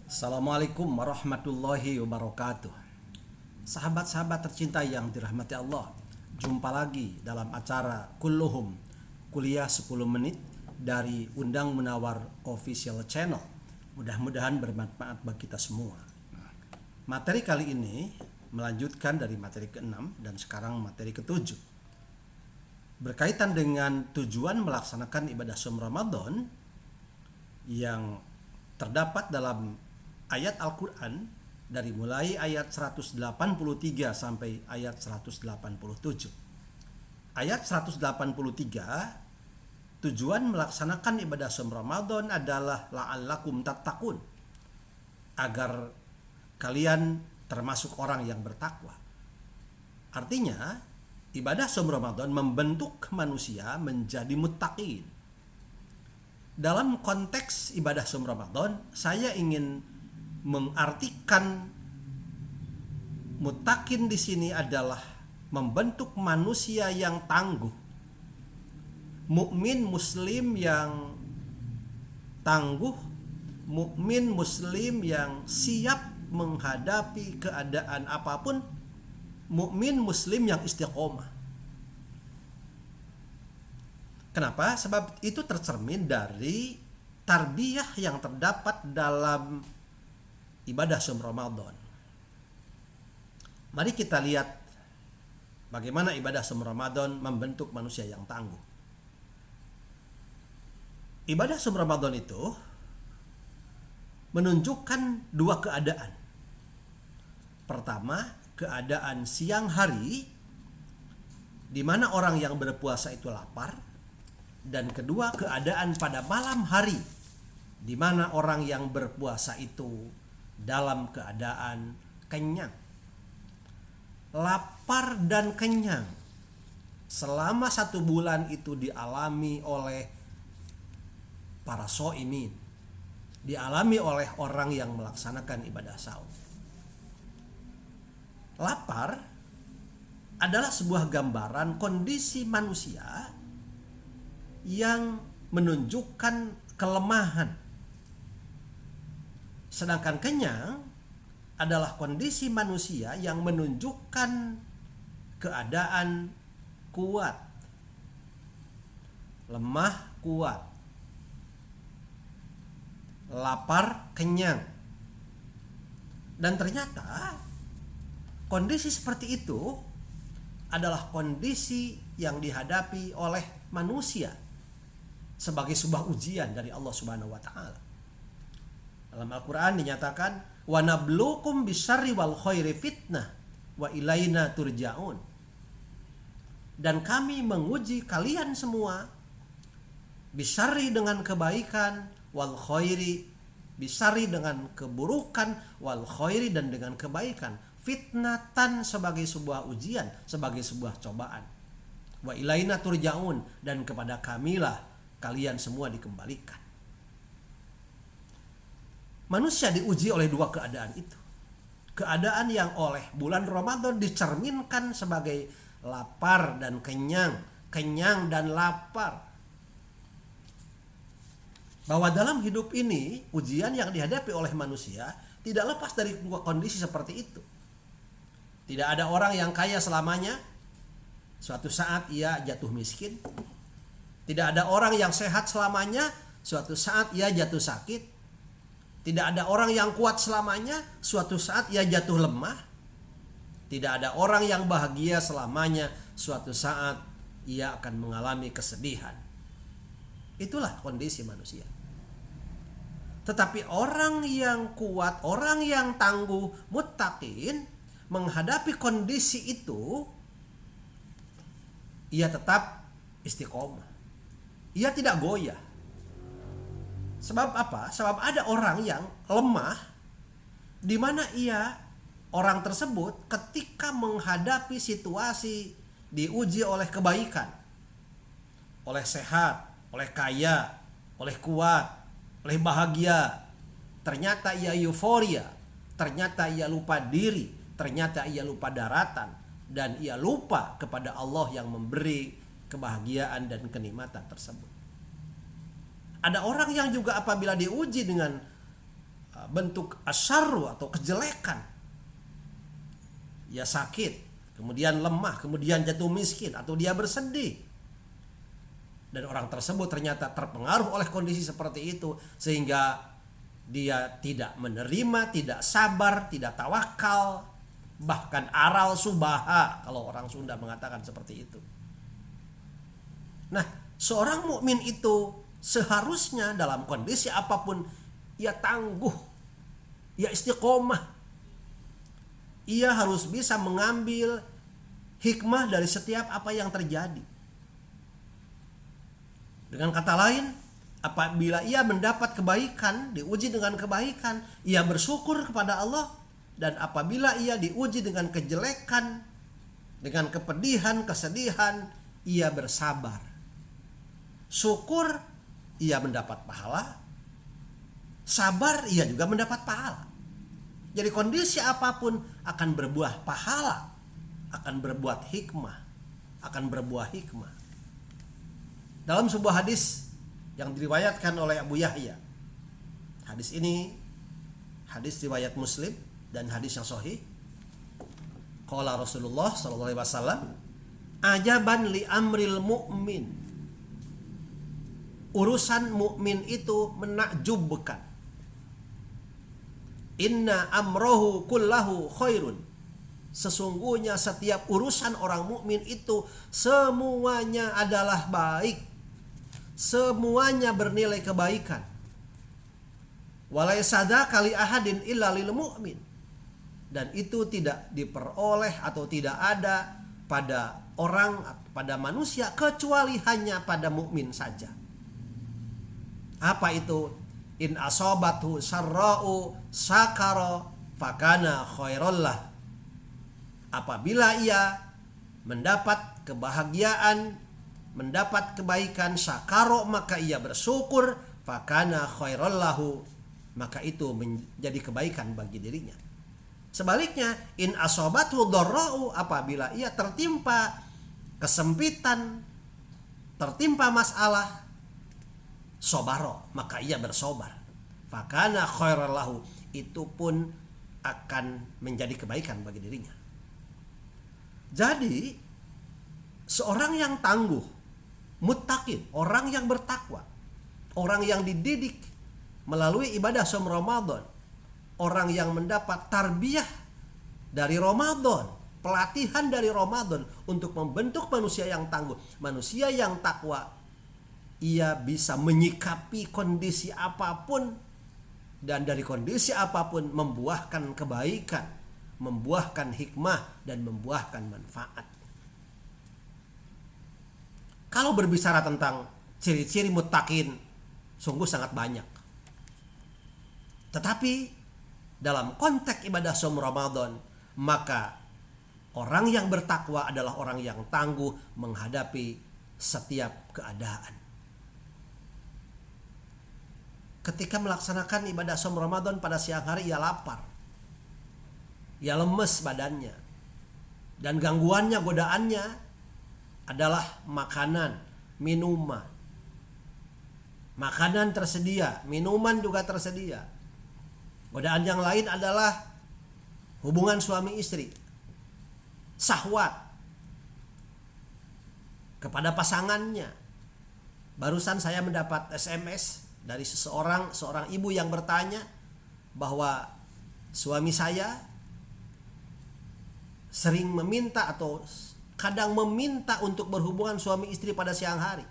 Assalamualaikum warahmatullahi wabarakatuh. Sahabat-sahabat tercinta yang dirahmati Allah, jumpa lagi dalam acara Kulluhum Kuliah 10 menit dari Undang Munawar Official Channel. Mudah-mudahan bermanfaat bagi kita semua. Materi kali ini melanjutkan dari materi ke-6 dan sekarang materi ke-7. Berkaitan dengan tujuan melaksanakan ibadah saum Ramadan yang terdapat dalam ayat Al-Quran dari mulai ayat 183 sampai ayat 187. Ayat 183, tujuan melaksanakan ibadah saum Ramadan adalah la'allakum tattaqun, agar kalian termasuk orang yang bertakwa. Artinya, ibadah saum Ramadan membentuk manusia menjadi muttaqin. Dalam konteks ibadah saum Ramadan, saya ingin mengartikan muttaqin di sini adalah membentuk manusia yang tangguh, mukmin muslim yang tangguh, mukmin muslim yang siap menghadapi keadaan apapun, mukmin muslim yang istiqomah. Kenapa? Sebab itu tercermin dari tarbiyah yang terdapat dalam ibadah saum Ramadan. Mari kita lihat bagaimana ibadah saum Ramadan membentuk manusia yang tangguh. Ibadah saum Ramadan itu menunjukkan dua keadaan. Pertama, keadaan siang hari di mana orang yang berpuasa itu lapar, dan kedua, keadaan pada malam hari di mana orang yang berpuasa itu dalam keadaan kenyang. Lapar dan kenyang selama 1 bulan itu dialami oleh para shaimin, dialami oleh orang yang melaksanakan ibadah saum. Lapar adalah sebuah gambaran kondisi manusia yang menunjukkan kelemahan. Sedangkan kenyang adalah kondisi manusia yang menunjukkan keadaan kuat, lemah, kuat, lapar, kenyang. Dan ternyata kondisi seperti itu adalah kondisi yang dihadapi oleh manusia sebagai sebuah ujian dari Allah Subhanahu wa taala. Dalam Al-Qur'an dinyatakan wa nabluukum bisyarri wal khairi fitnah wa ilaina turja'un. Dan kami menguji kalian semua bisyarri dengan kebaikan, wal khairi, bisyarri dengan keburukan, wal khairi dan dengan kebaikan, fitnatan sebagai sebuah ujian, sebagai sebuah cobaan. Wa ilaina turja'un, dan kepada kamilah kalian semua dikembalikan. Manusia diuji oleh dua keadaan itu. Keadaan yang oleh bulan Ramadan dicerminkan sebagai lapar dan kenyang, kenyang dan lapar. Bahwa dalam hidup ini ujian yang dihadapi oleh manusia tidak lepas dari kondisi seperti itu. Tidak ada orang yang kaya selamanya. Suatu saat ia jatuh miskin. Tidak ada orang yang sehat selamanya. Suatu saat ia jatuh sakit. Tidak ada orang yang kuat selamanya. Suatu saat ia jatuh lemah. Tidak ada orang yang bahagia selamanya. Suatu saat ia akan mengalami kesedihan. Itulah kondisi manusia. Tetapi orang yang kuat, orang yang tangguh, muttaqin, menghadapi kondisi itu, ia tetap istiqomah. Ia tidak goyah. Sebab apa? Sebab ada orang yang lemah, di mana orang tersebut ketika menghadapi situasi diuji oleh kebaikan, oleh sehat, oleh kaya, oleh kuat, oleh bahagia, ternyata ia euforia, ternyata ia lupa diri, ternyata ia lupa daratan, dan ia lupa kepada Allah yang memberi kebahagiaan dan kenikmatan tersebut. Ada orang yang juga apabila diuji dengan bentuk asyarru atau kejelekan, ya sakit, kemudian lemah, kemudian jatuh miskin, atau dia bersedih, dan orang tersebut ternyata terpengaruh oleh kondisi seperti itu sehingga dia tidak menerima, tidak sabar, tidak tawakal, bahkan aral subaha kalau orang Sunda mengatakan seperti itu. Nah, seorang mukmin itu seharusnya dalam kondisi apapun ia tangguh, ia istiqomah. Ia harus bisa mengambil hikmah dari setiap apa yang terjadi. Dengan kata lain, apabila ia mendapat kebaikan, diuji dengan kebaikan, ia bersyukur kepada Allah. Dan apabila ia diuji dengan kejelekan, dengan kepedihan, kesedihan, ia bersabar. Syukur, ia mendapat pahala. Sabar, ia juga mendapat pahala. Jadi kondisi apapun akan berbuah pahala, akan berbuat hikmah, akan berbuah hikmah. Dalam sebuah hadis yang diriwayatkan oleh Abu Yahya, hadis ini hadis riwayat Muslim dan hadis yang sahih. Qala Rasulullah sallallahu alaihi wasallam, ajaban li amril mu'min. Urusan mukmin itu menakjubkan. Inna amrohu kullahu khairun. Sesungguhnya setiap urusan orang mukmin itu semuanya adalah baik. Semuanya bernilai kebaikan. Walaysada kali ahadin illa lil mu'min. Dan itu tidak diperoleh atau tidak ada pada orang, pada manusia kecuali hanya pada mukmin saja. Apa itu? In asobathu sarra'u sakara fakana khairallah. Apabila ia mendapat kebahagiaan, mendapat kebaikan, sakaro, maka ia bersyukur, fakana khairallahu, maka itu menjadi kebaikan bagi dirinya. Sebaliknya, in asobathu dharra'u, apabila ia tertimpa kesempitan, tertimpa masalah, sobaro, maka ia bersobar, fakana khairallahu, itu pun akan menjadi kebaikan bagi dirinya. Jadi seorang yang tangguh, muttaqin, orang yang bertakwa, orang yang dididik melalui ibadah saum Ramadan, orang yang mendapat tarbiyah dari Ramadan, pelatihan dari Ramadan untuk membentuk manusia yang tangguh, manusia yang takwa, ia bisa menyikapi kondisi apapun dan dari kondisi apapun membuahkan kebaikan, membuahkan hikmah dan membuahkan manfaat. Kalau berbicara tentang ciri-ciri muttaqin, sungguh sangat banyak. Tetapi dalam konteks ibadah saum Ramadan, maka orang yang bertakwa adalah orang yang tangguh menghadapi setiap keadaan. Ketika melaksanakan ibadah saum Ramadan pada siang hari, ia lapar, ia lemes badannya, dan gangguannya, godaannya adalah makanan, minuman. Makanan tersedia, minuman juga tersedia. Godaan yang lain adalah hubungan suami istri, syahwat kepada pasangannya. Barusan saya mendapat SMS dari seorang ibu yang bertanya bahwa suami saya sering meminta atau kadang meminta untuk berhubungan suami istri pada siang hari.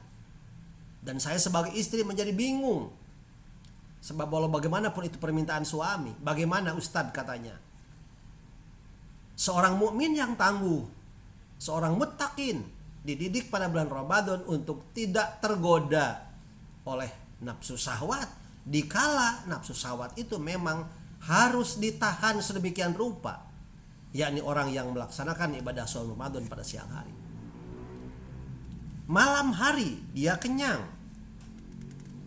Dan saya sebagai istri menjadi bingung. Sebab walau bagaimanapun itu permintaan suami. Bagaimana Ustadz, katanya. Seorang mukmin yang tangguh, seorang muttaqin, dididik pada bulan Ramadan untuk tidak tergoda oleh nafsu syahwat. Dikala nafsu syahwat itu memang harus ditahan sedemikian rupa, yakni orang yang melaksanakan ibadah saum Ramadan pada siang hari. Malam hari dia kenyang.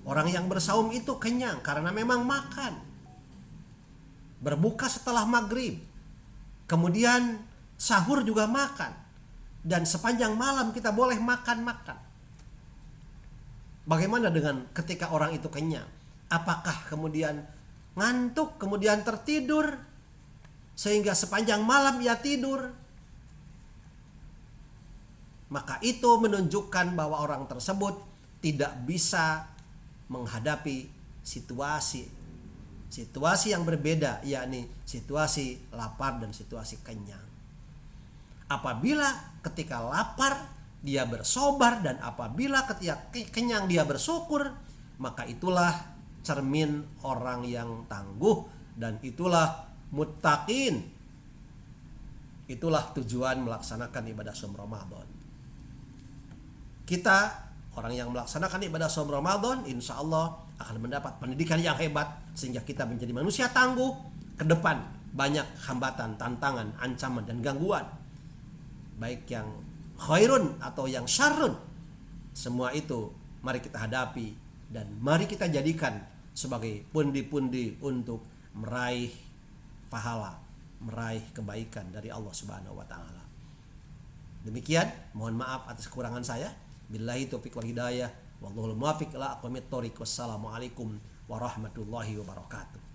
Orang yang bersaum itu kenyang karena memang makan. Berbuka setelah maghrib. Kemudian sahur juga makan. Dan sepanjang malam kita boleh makan-makan. Bagaimana dengan ketika orang itu kenyang? Apakah kemudian ngantuk kemudian tertidur sehingga sepanjang malam ia tidur, maka itu menunjukkan bahwa orang tersebut tidak bisa menghadapi situasi yang berbeda, yakni situasi lapar dan situasi kenyang. Apabila ketika lapar dia bersabar dan apabila ketika kenyang dia bersyukur, maka itulah cermin orang yang tangguh dan itulah muttaqin. Itulah tujuan melaksanakan ibadah saum Ramadan. Kita orang yang melaksanakan ibadah saum Ramadan insya Allah akan mendapat pendidikan yang hebat sehingga kita menjadi manusia tangguh ke depan. Banyak hambatan, tantangan, ancaman dan gangguan, baik yang khairun atau yang syarrun, semua itu mari kita hadapi dan mari kita jadikan sebagai pundi-pundi untuk meraih pahala, meraih kebaikan dari Allah Subhanahu wa taala. Demikian, mohon maaf atas kekurangan saya. Billahi taufiq wal hidayah, wallahul muwaffiq ila aqwamit thoriq. Wassalamualaikum warahmatullahi wabarakatuh.